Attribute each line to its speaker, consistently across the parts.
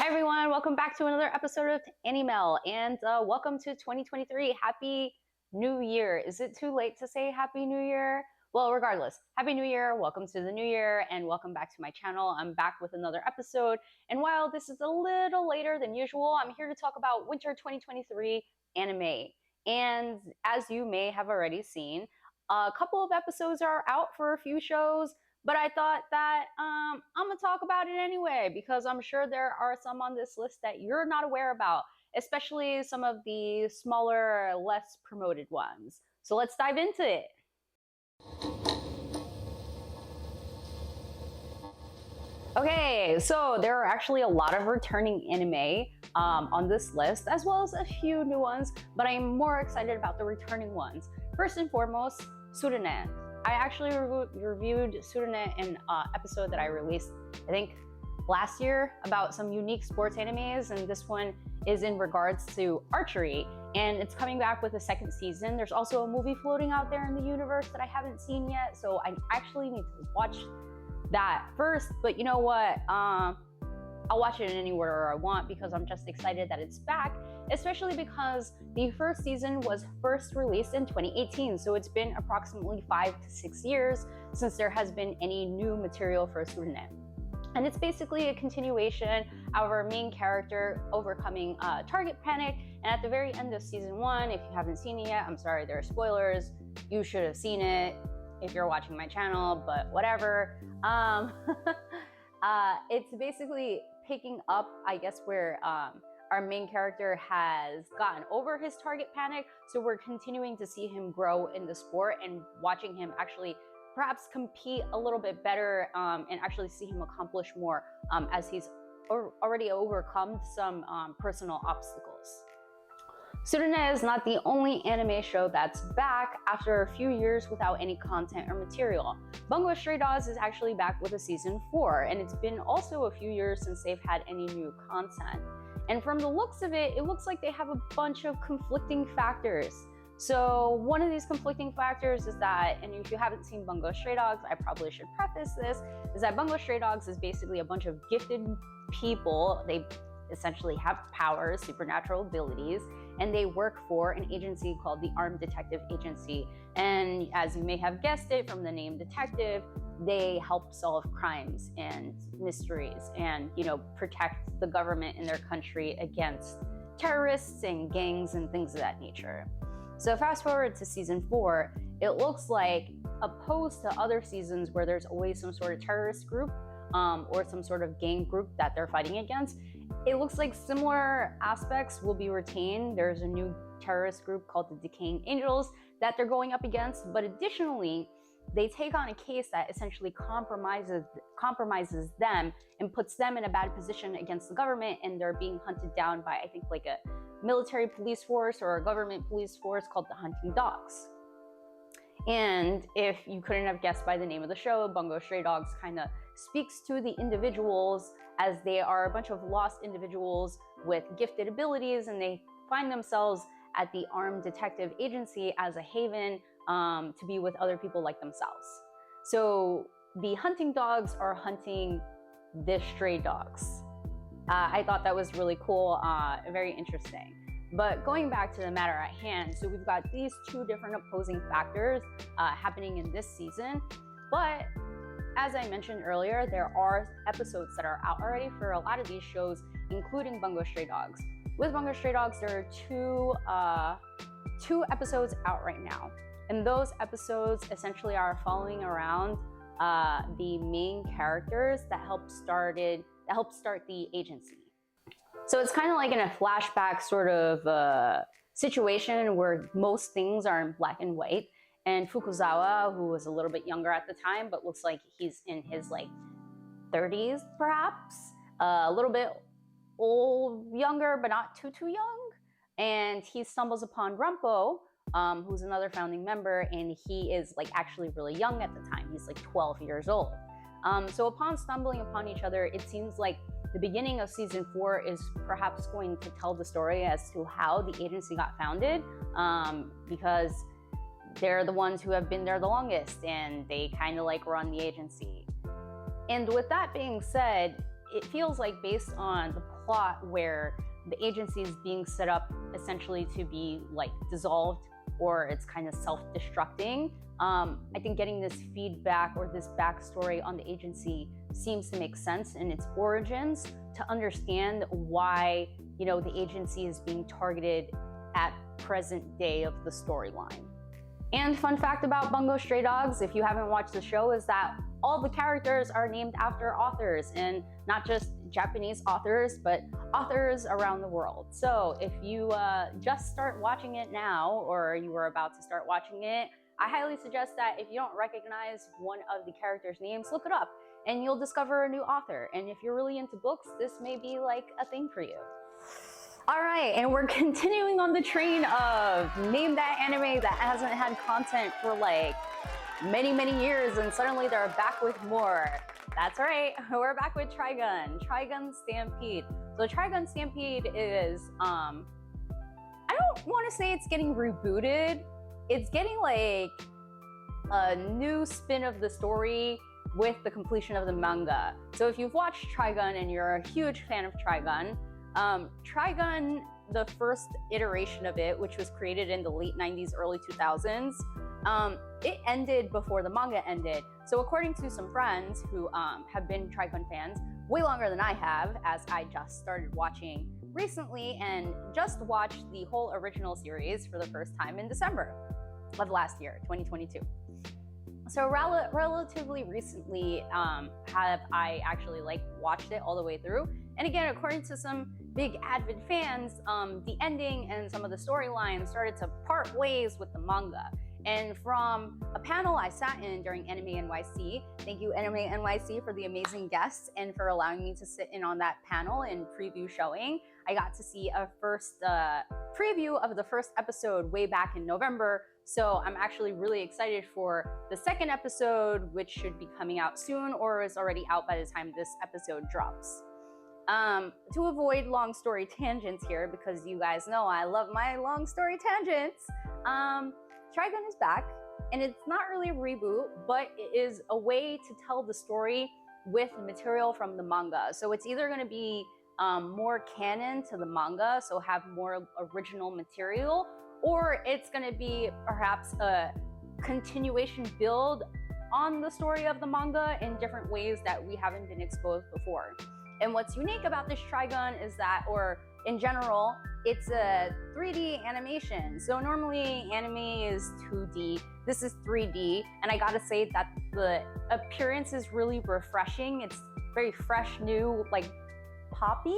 Speaker 1: Hi everyone, welcome back to another episode of Animal, and welcome to 2023. Happy New Year. Is it too late to say Happy New Year? Well, regardless, Happy New Year, welcome to the new year, and welcome back to my channel. I'm back with another episode, and while this is a little later than usual, I'm here to talk about Winter 2023 anime. And as you may have already seen, a couple of episodes are out for a few shows, but I thought that I'm going to talk about it anyway, because I'm sure there are some on this list that you're not aware about, especially some of the smaller, less promoted ones. So let's dive into it. Okay, so there are actually a lot of returning anime on this list, as well as a few new ones, but I'm more excited about the returning ones. First and foremost, pseudonym. I actually reviewed Pseudonym in an episode that I released, I think, last year about some unique sports animes, and this one is in regards to archery, and it's coming back with a second season. There's also a movie floating out there in the universe that I haven't seen yet, so I actually need to watch that first, but you know what? I'll watch it in any order I want because I'm just excited that it's back, especially because the first season was first released in 2018, so it's been approximately 5 to 6 years since there has been any new material for Pseudonym. And it's basically a continuation of our main character overcoming target panic, and at the very end of season 1, if you haven't seen it yet, I'm sorry, there are spoilers, you should have seen it if you're watching my channel, but whatever. It's basically picking up, I guess, where our main character has gotten over his target panic. So we're continuing to see him grow in the sport and watching him actually perhaps compete a little bit better and actually see him accomplish more as he's already overcome some personal obstacles. Pseudonym is not the only anime show that's back after a few years without any content or material. Bungou Stray Dogs is actually back with a season 4, and it's been also a few years since they've had any new content. And from the looks of it, it looks like they have a bunch of conflicting factors. So one of these conflicting factors is that, and if you haven't seen Bungou Stray Dogs, I probably should preface this, is that Bungou Stray Dogs is basically a bunch of gifted people. They essentially have powers, supernatural abilities, and they work for an agency called the Armed Detective Agency. And as you may have guessed it from the name detective, they help solve crimes and mysteries and, you know, protect the government in their country against terrorists and gangs and things of that nature. So fast forward to season 4, it looks like, opposed to other seasons where there's always some sort of terrorist group or some sort of gang group that they're fighting against, it looks like similar aspects will be retained. There's a new terrorist group called the Decaying Angels that they're going up against, but additionally, they take on a case that essentially compromises them and puts them in a bad position against the government, and they're being hunted down by, I think, like a military police force or a government police force called the Hunting Dogs. And if you couldn't have guessed by the name of the show, Bungou Stray Dogs kind of speaks to the individuals, as they are a bunch of lost individuals with gifted abilities, and they find themselves at the Armed Detective Agency as a haven to be with other people like themselves. So the hunting dogs are hunting the stray dogs. I thought that was really cool, very interesting. But going back to the matter at hand, so we've got these two different opposing factors happening in this season. But as I mentioned earlier, there are episodes that are out already for a lot of these shows, including Bungou Stray Dogs. With Bungou Stray Dogs, there are two episodes out right now. And those episodes essentially are following around the main characters that helped start the agency. So it's kind of like in a flashback sort of situation where most things are in black and white. And Fukuzawa, who was a little bit younger at the time, but looks like he's in his like 30s perhaps, a little bit younger, but not too young. And he stumbles upon Rumpo, who's another founding member, and he is like actually really young at the time. He's like 12 years old. So upon stumbling upon each other, it seems like the beginning of season 4 is perhaps going to tell the story as to how the agency got founded, because they're the ones who have been there the longest and they kind of like run the agency. And with that being said, it feels like based on the plot where the agency is being set up essentially to be like dissolved, or it's kind of self-destructing. I think getting this feedback or this backstory on the agency seems to make sense in its origins to understand why, you know, the agency is being targeted at present day of the storyline. And fun fact about Bungo Stray Dogs, if you haven't watched the show, is that all the characters are named after authors, and not just Japanese authors, but authors around the world. So if you just start watching it now, or you are about to start watching it, I highly suggest that if you don't recognize one of the characters' names, look it up and you'll discover a new author. And if you're really into books, this may be like a thing for you. All right, and we're continuing on the train of name that anime that hasn't had content for like many years, and suddenly they're back with more. That's right, we're back with Trigun Stampede. So Trigun Stampede is, I don't want to say it's getting rebooted. It's getting like a new spin of the story with the completion of the manga. So if you've watched Trigun and you're a huge fan of Trigun, Trigun, the first iteration of it, which was created in the late 90s, early 2000s, it ended before the manga ended. So according to some friends who have been Trigun fans way longer than I have, as I just started watching recently and just watched the whole original series for the first time in December of last year, 2022. So relatively recently have I actually like watched it all the way through. And again, according to some big avid fans, the ending and some of the storylines started to part ways with the manga. And from a panel I sat in during Anime NYC, thank you Anime NYC for the amazing guests and for allowing me to sit in on that panel and preview showing. I got to see a first preview of the first episode way back in November. So I'm actually really excited for the second episode, which should be coming out soon or is already out by the time this episode drops. To avoid long story tangents here, because you guys know I love my long story tangents, Trigun is back, and it's not really a reboot, but it is a way to tell the story with material from the manga. So it's either going to be more canon to the manga, so have more original material, or it's going to be perhaps a continuation build on the story of the manga in different ways that we haven't been exposed before. And what's unique about this Trigun is that, or in general, it's a 3D animation. So normally anime is 2D, this is 3D, and I gotta say that the appearance is really refreshing. It's very fresh, new, like poppy,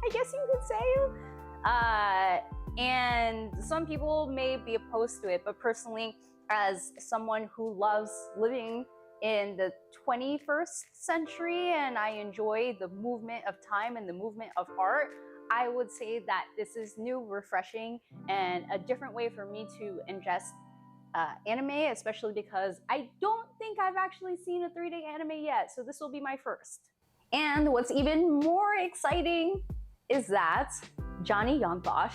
Speaker 1: I guess you could say. And some people may be opposed to it, but personally, as someone who loves living in the 21st century and I enjoy the movement of time and the movement of art, I would say that this is new, refreshing, and a different way for me to ingest anime, especially because I don't think I've actually seen a 3D anime yet, so this will be my first. And what's even more exciting is that Johnny Yongbosch,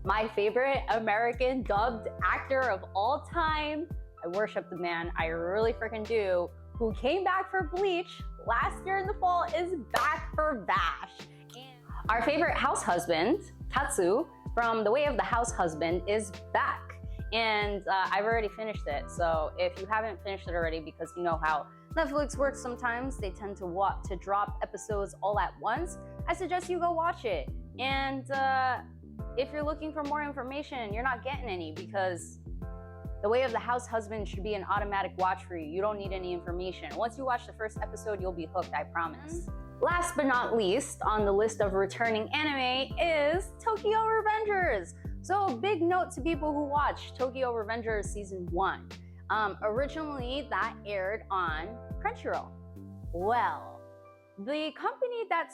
Speaker 1: my favorite American dubbed actor of all time, I worship the man, I really freaking do, who came back for Bleach last year in the fall, is back for Vash. Our favorite house husband, Tatsu, from The Way of the House Husband, is back. And I've already finished it, so if you haven't finished it already, because you know how Netflix works sometimes, they tend to drop episodes all at once, I suggest you go watch it. And if you're looking for more information, you're not getting any, because The Way of the House Husband should be an automatic watch for you. You don't need any information. Once you watch the first episode, you'll be hooked, I promise. Last but not least on the list of returning anime is Tokyo Revengers. So a big note to people who watch Tokyo Revengers Season 1. Originally, that aired on Crunchyroll. Well, the company that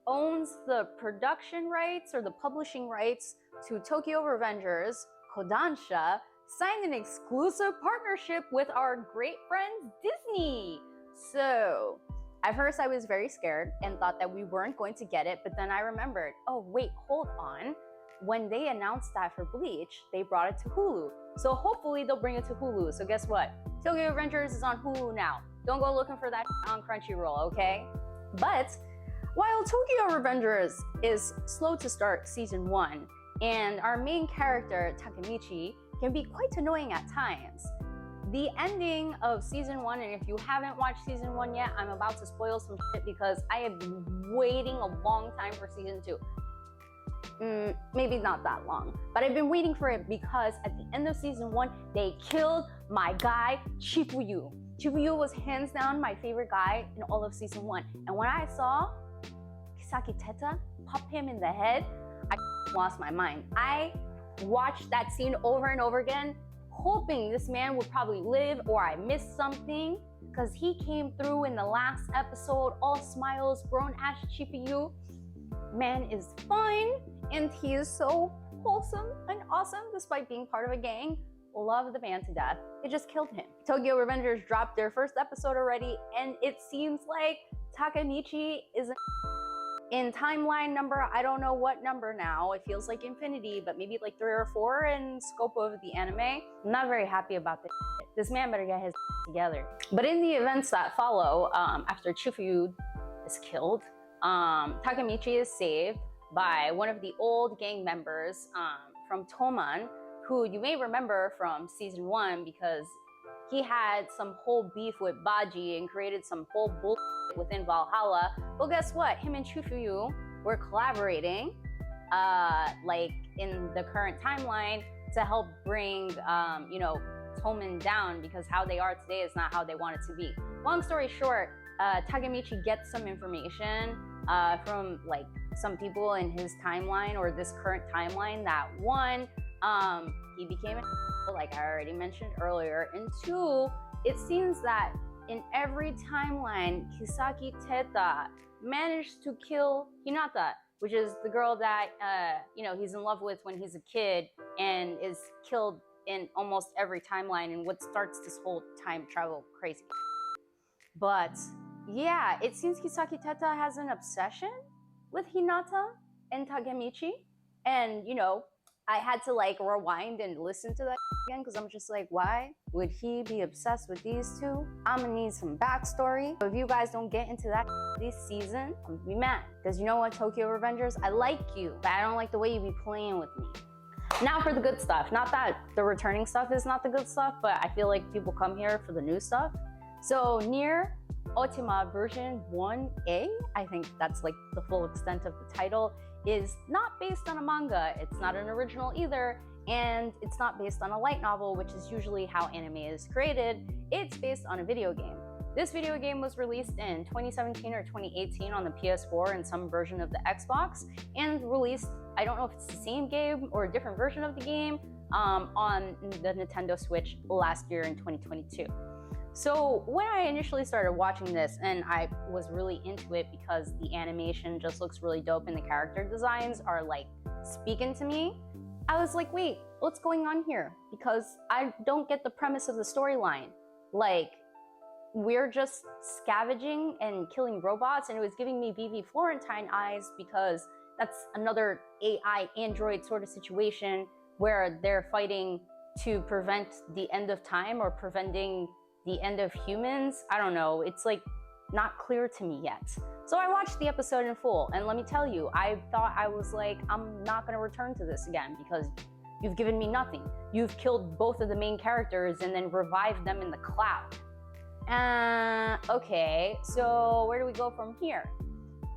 Speaker 1: owns the production rights or the publishing rights to Tokyo Revengers, Kodansha, signed an exclusive partnership with our great friends Disney. So at first I was very scared and thought that we weren't going to get it, but then I remembered, oh wait, hold on. When they announced that for Bleach, they brought it to Hulu. So hopefully they'll bring it to Hulu. So guess what? Tokyo Revengers is on Hulu now. Don't go looking for that on Crunchyroll, okay? But While Tokyo Revengers is slow to start season 1, and our main character, Takemichi, can be quite annoying at times, the ending of season 1, and if you haven't watched season 1 yet, I'm about to spoil some shit because I have been waiting a long time for season 2. Maybe not that long, but I've been waiting for it because at the end of season 1, they killed my guy, Chifuyu. Chifuyu was hands down my favorite guy in all of season 1. And when I saw Kisaki Teta pop him in the head, I lost my mind. I watched that scene over and over again, hoping this man would probably live or I missed something, because he came through in the last episode, all smiles, grown-ass Chifuyu. Man is fun, and he is so wholesome and awesome despite being part of a gang. Love the man to death. It just killed him. Tokyo Revengers dropped their first episode already, and it seems like Takemichi is in timeline number, I don't know what number now. It feels like infinity, but maybe like 3 or 4 in scope of the anime. I'm not very happy about this. This man better get his together. But in the events that follow, after Chifuyu is killed, Takemichi is saved by one of the old gang members from Toman, who you may remember from season 1 because he had some whole beef with Baji and created some whole bullshit within Valhalla. Well, guess what? Him and Chifuyu were collaborating, like in the current timeline, to help bring, Toman down, because how they are today is not how they want it to be. Long story short, Takemichi gets some information from like some people in his timeline or this current timeline that 1, he became a like I already mentioned earlier, and 2, it seems that in every timeline, Kisaki Teta managed to kill Hinata, which is the girl that he's in love with when he's a kid, and is killed in almost every timeline, and what starts this whole time travel crazy. But yeah, it seems Kisaki Teta has an obsession with Hinata and Takemichi, and I had to like rewind and listen to that again because I'm just like, why would he be obsessed with these two? I'm gonna need some backstory. If you guys don't get into that this season, I'm gonna be mad. Because you know what, Tokyo Revengers, I like you, but I don't like the way you be playing with me. Now for the good stuff. Not that the returning stuff is not the good stuff, but I feel like people come here for the new stuff. So Nier Ultima version 1A, I think that's like the full extent of the title, is not based on a manga, it's not an original either, and it's not based on a light novel, which is usually how anime is created. It's based on a video game. This video game was released in 2017 or 2018 on the PS4 and some version of the Xbox, and released, I don't know if it's the same game or a different version of the game, on the Nintendo Switch last year in 2022. So when I initially started watching this, and I was really into it because the animation just looks really dope and the character designs are like speaking to me, I was like, wait, what's going on here? Because I don't get the premise of the storyline. Like, we're just scavenging and killing robots, and it was giving me VV Florentine eyes because that's another AI android sort of situation where they're fighting to prevent the end of time or preventing the end of humans. I don't know, it's like not clear to me yet. So I watched the episode in full, and let me tell you, I thought I was like, I'm not gonna return to this again because you've given me nothing. You've killed both of the main characters and then revived them in the cloud. Okay, so where do we go from here?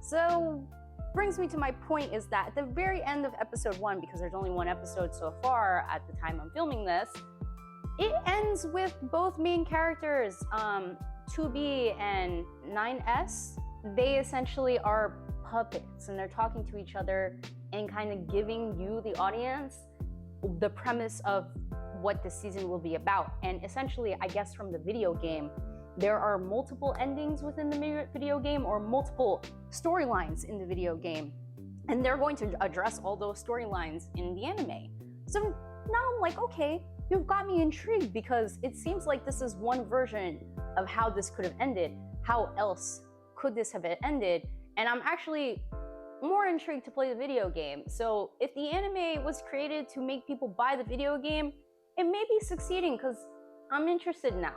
Speaker 1: So brings me to my point is that at the very end of episode 1, because there's only 1 episode so far at the time I'm filming this, it ends with both main characters, 2B and 9S. They essentially are puppets, and they're talking to each other and kind of giving you, the audience, the premise of what the season will be about. And essentially, I guess from the video game, there are multiple endings within the video game, or multiple storylines in the video game, and they're going to address all those storylines in the anime. So now I'm like, okay, you've got me intrigued, because it seems like this is one version of how this could have ended. How else could this have ended? And I'm actually more intrigued to play the video game. So if the anime was created to make people buy the video game, it may be succeeding, because I'm interested now.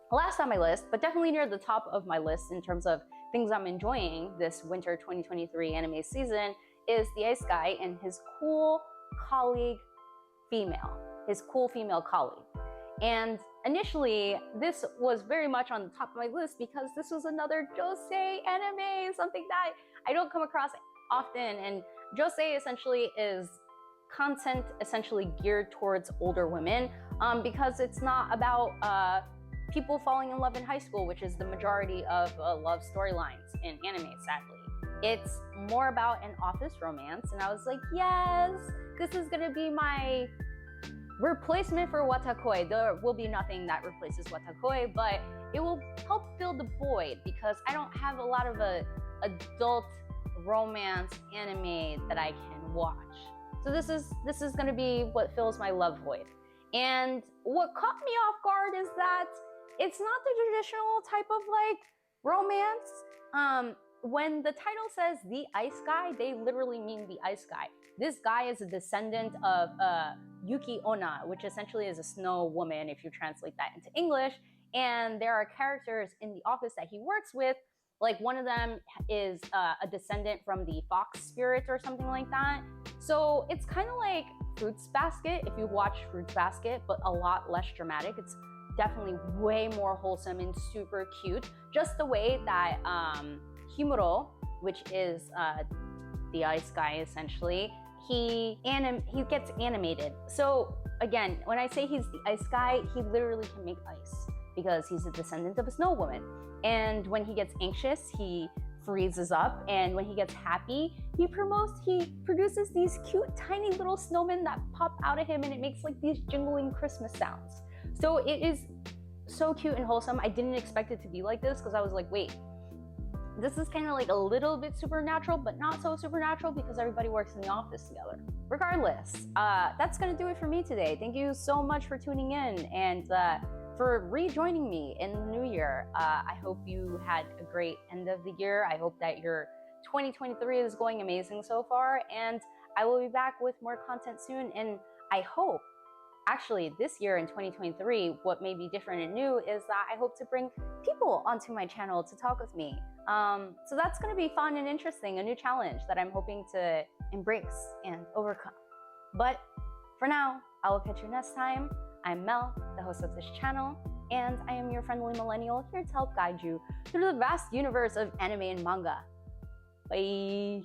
Speaker 1: Last on my list, but definitely near the top of my list in terms of things I'm enjoying this winter 2023 anime season is the ice guy and his cool colleague female, his cool female colleague. And initially, this was very much on the top of my list because this was another josei anime, something that I don't come across often. And josei essentially is content essentially geared towards older women, because it's not about people falling in love in high school, which is the majority of love storylines in anime, sadly. It's more about an office romance, and I was like, yes, this is gonna be my replacement for watakoi. There will be nothing that replaces watakoi, but it will help fill the void because I don't have a lot of adult romance anime that I can watch. So this is gonna be what fills my love void. And what caught me off guard is that it's not the traditional type of like romance. When the title says the ice guy, they literally mean the ice guy. This guy is a descendant of Yuki Onna, which essentially is a snow woman if you translate that into English. And there are characters in the office that he works with. Like one of them is a descendant from the fox spirit or something like that. So it's kind of like Fruits Basket, if you watch Fruits Basket, but a lot less dramatic. It's definitely way more wholesome and super cute. Just the way that Himuro, which is the ice guy essentially, he gets animated. So again, when I say he's the ice guy, he literally can make ice because he's a descendant of a snow woman. And when he gets anxious, he freezes up, and when he gets happy, he produces these cute tiny little snowmen that pop out of him, and it makes like these jingling Christmas sounds. So it is so cute and wholesome. I didn't expect it to be like this because I was like, wait, this is kind of like a little bit supernatural, but not so supernatural because everybody works in the office together. Regardless, that's gonna do it for me today. Thank you so much for tuning in and for rejoining me in the new year. I hope you had a great end of the year. I hope that your 2023 is going amazing so far, and I will be back with more content soon. And I hope, actually this year in 2023, what may be different and new is that I hope to bring people onto my channel to talk with me. So that's gonna be fun and interesting, a new challenge that I'm hoping to embrace and overcome. But for now, I will catch you next time. I'm Mel, the host of this channel, and I am your friendly millennial here to help guide you through the vast universe of anime and manga. Bye!